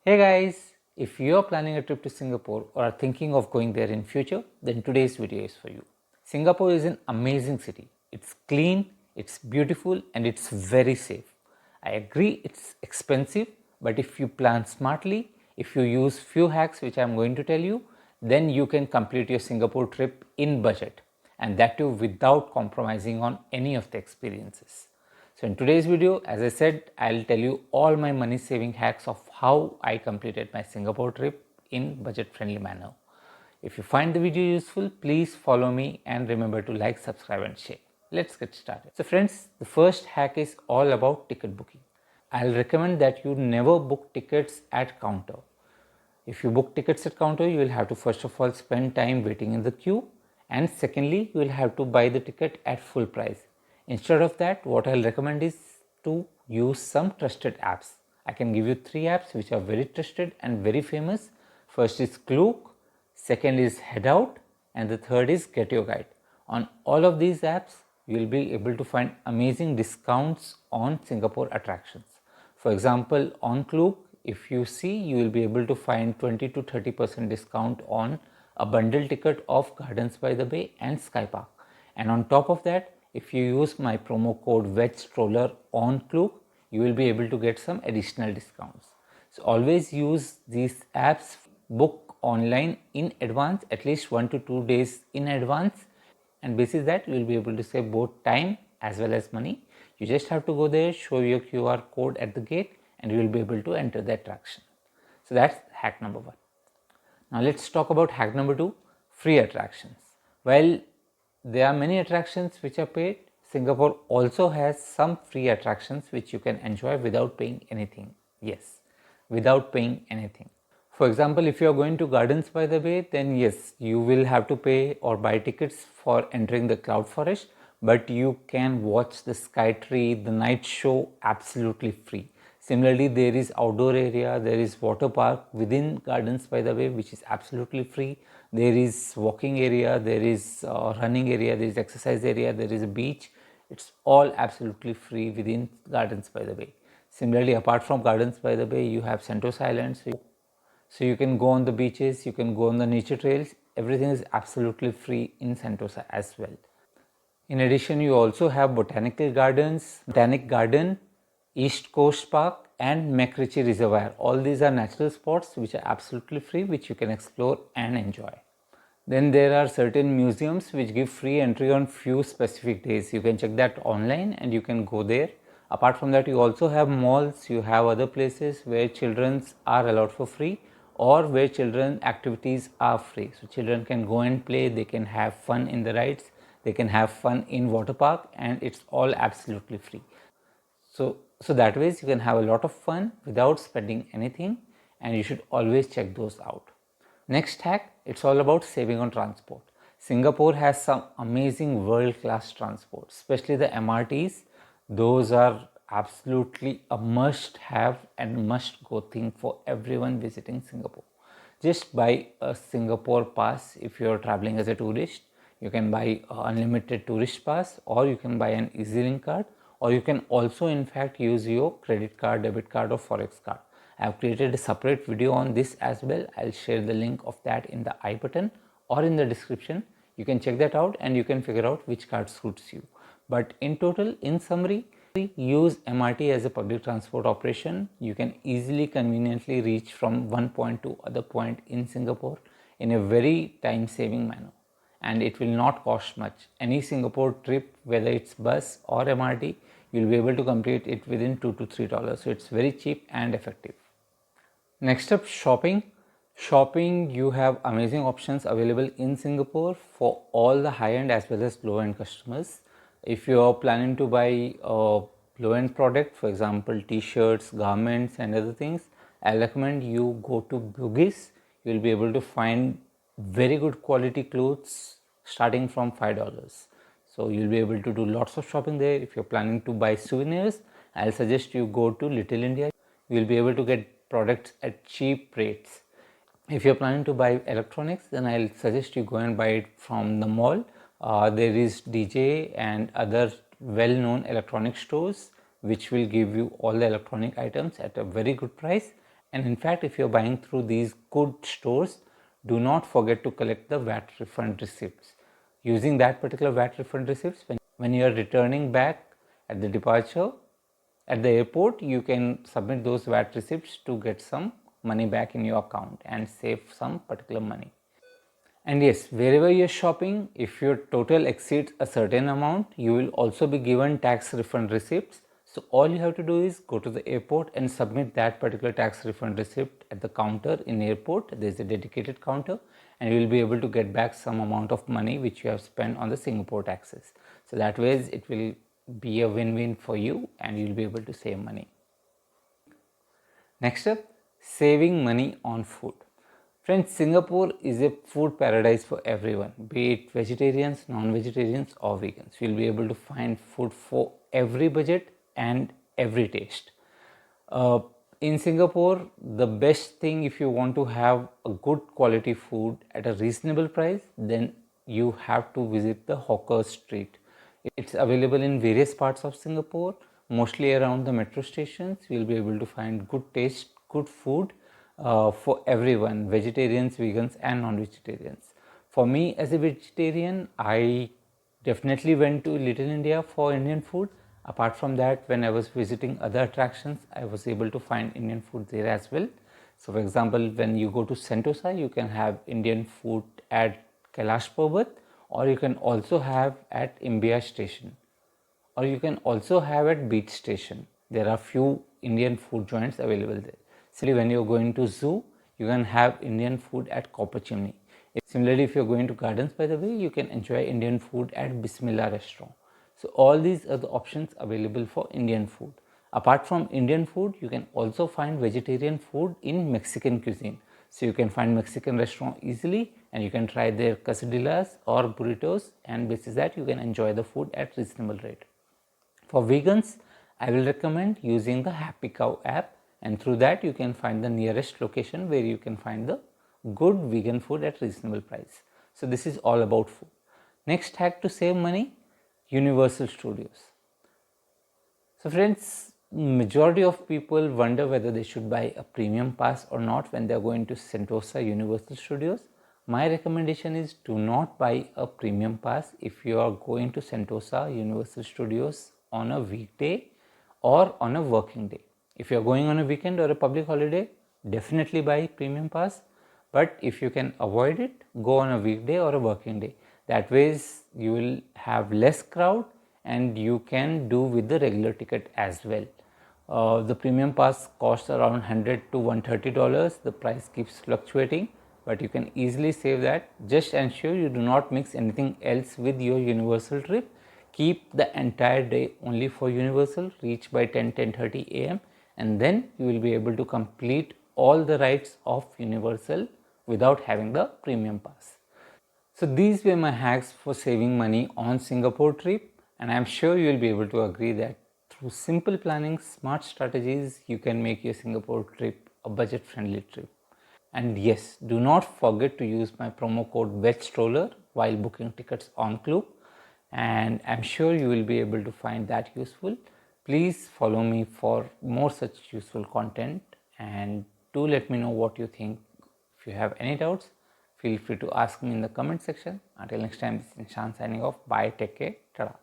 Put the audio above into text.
Hey guys, if you are planning a trip to Singapore or are thinking of going there in future, then today's video is for you. Singapore is an amazing city. It's clean, it's beautiful and it's very safe. I agree it's expensive, but if you plan smartly, if you use few hacks which I am going to tell you, then you can complete your Singapore trip in budget, and that too without compromising on any of the experiences. So in today's video, as I said, I'll tell you all my money saving hacks of how I completed my Singapore trip in budget friendly manner. If you find the video useful, please follow me and remember to like, subscribe and share. Let's get started. So friends, the first hack is all about ticket booking. I'll recommend that you never book tickets at counter. If you book tickets at counter, you will have to first of all spend time waiting in the queue, and secondly, you will have to buy the ticket at full price. Instead of that, what I'll recommend is to use some trusted apps. I can give you 3 apps which are very trusted and very famous. First is Klook, second is Headout, and the third is Get Your Guide. On all of these apps, you will be able to find amazing discounts on Singapore attractions. For example, on Klook, if you see, you will be able to find 20 to 30% discount on a bundle ticket of Gardens by the Bay and Sky Park. And on top of that, if you use my promo code VEGSTROLLER on Klook, you will be able to get some additional discounts. So always use these apps, book online in advance, at least 1 to 2 days in advance, and basis that you will be able to save both time as well as money. You just have to go there, show your QR code at the gate, and you will be able to enter the attraction. So that's hack number 1. Now let's talk about hack number 2, free attractions. While there are many attractions which are paid, Singapore also has some free attractions which you can enjoy without paying anything. Yes, without paying anything. For example, if you are going to Gardens by the Bay, then yes, you will have to pay or buy tickets for entering the cloud forest, but you can watch the sky tree, the night show absolutely free. Similarly, there is outdoor area, there is water park within Gardens by the Bay which is absolutely free. There is walking area, there is running area, there is exercise area, there is a beach. It's all absolutely free within Gardens by the Bay. Similarly, apart from Gardens by the Bay, you have Sentosa Island. So you can go on the beaches, you can go on the nature trails. Everything is absolutely free in Sentosa as well. In addition, you also have Botanical Gardens, Botanic Garden, East Coast Park and McRitchie Reservoir. All these are natural spots which are absolutely free, which you can explore and enjoy. Then there are certain museums which give free entry on few specific days. You can check that online and you can go there. Apart from that, you also have malls, you have other places where children are allowed for free or where children activities are free. So children can go and play, they can have fun in the rides, they can have fun in water park, and it's all absolutely free. So that ways you can have a lot of fun without spending anything, and you should always check those out. Next hack, it's all about saving on transport. Singapore has some amazing world-class transport, especially the MRTs. Those are absolutely a must-have and must-go thing for everyone visiting Singapore. Just buy a Singapore pass if you are traveling as a tourist. You can buy an unlimited tourist pass, or you can buy an EasyLink card, or you can also in fact use your credit card, debit card or forex card. I have created a separate video on this as well. I'll share the link of that in the I button or in the description. You can check that out and you can figure out which card suits you. But in total, in summary, use MRT as a public transport operation. You can easily conveniently reach from one point to other point in Singapore in a very time saving manner, and it will not cost much. Any Singapore trip, whether it's bus or MRT, you'll be able to complete it within $2 to $3. So it's very cheap and effective. Next up, shopping. Shopping, you have amazing options available in Singapore for all the high-end as well as low-end customers. If you are planning to buy a low-end product, for example t-shirts, garments and other things, I recommend you go to Bugis. You will be able to find very good quality clothes starting from $5. So you'll be able to do lots of shopping there. If you're planning to buy souvenirs, I'll suggest you go to Little India. You'll be able to get products at cheap rates. If you're planning to buy electronics, then I'll suggest you go and buy it from the mall. There is DJ and other well-known electronic stores which will give you all the electronic items at a very good price, And in fact, if you're buying through these good stores, do not forget to collect the VAT refund receipts. Using that particular VAT refund receipts, when you are returning back at the departure at the airport, you can submit those VAT receipts to get some money back in your account and save some particular money. And yes, wherever you're shopping, if your total exceeds a certain amount, you will also be given tax refund receipts. So all you have to do is go to the airport and submit that particular tax refund receipt at the counter in airport. There's a dedicated counter, and you will be able to get back some amount of money which you have spent on the Singapore taxes. So that way it will be a win-win for you and you'll be able to save money. Next up, saving money on food. Friends, Singapore is a food paradise for everyone, be it vegetarians, non-vegetarians or vegans. You'll be able to find food for every budget and every taste. In Singapore, the best thing if you want to have a good quality food at a reasonable price, then you have to visit the hawker street. It's available in various parts of Singapore, mostly around the metro stations. You'll be able to find good taste, good food for everyone, vegetarians, vegans and non-vegetarians. For me as a vegetarian, I definitely went to Little India for Indian food. Apart from that, when I was visiting other attractions, I was able to find Indian food there as well. So for example, when you go to Sentosa, you can have Indian food at Kailash Parbat, or you can also have at Imbiya station, or you can also have at beach station. There are few Indian food joints available there. Similarly, when you're going to zoo, you can have Indian food at Copper Chimney. Similarly, if you're going to Gardens by the Bay, you can enjoy Indian food at Bismillah restaurant. So all these are the options available for Indian food. Apart from Indian food, you can also find vegetarian food in Mexican cuisine. So you can find Mexican restaurant easily and you can try their quesadillas or burritos, and basis that you can enjoy the food at reasonable rate. For vegans, I will recommend using the Happy Cow app, and through that you can find the nearest location where you can find the good vegan food at reasonable price. So this is all about food. Next hack to save money, Universal Studios. So friends, majority of people wonder whether they should buy a premium pass or not when they are going to Sentosa Universal Studios. My recommendation is do not buy a premium pass if you are going to Sentosa Universal Studios on a weekday or on a working day. If you are going on a weekend or a public holiday, definitely buy premium pass. But if you can avoid it, go on a weekday or a working day. That ways you will have less crowd and you can do with the regular ticket as well. The premium pass costs around $100 to $130. The price keeps fluctuating, but you can easily save that. Just ensure you do not mix anything else with your Universal trip. Keep the entire day only for Universal, reach by 10:30 a.m. and then you will be able to complete all the rides of Universal without having the premium pass. So these were my hacks for saving money on Singapore trip, and I am sure you will be able to agree that through simple planning, smart strategies, you can make your Singapore trip a budget friendly trip. And yes, do not forget to use my promo code VEGStroller while booking tickets on Klook, and I'm sure you will be able to find that useful. Please follow me for more such useful content, and do let me know what you think. If you have any doubts, feel free to ask me in the comment section. Until next time, this is Nishan signing off. Bye, take care, tada.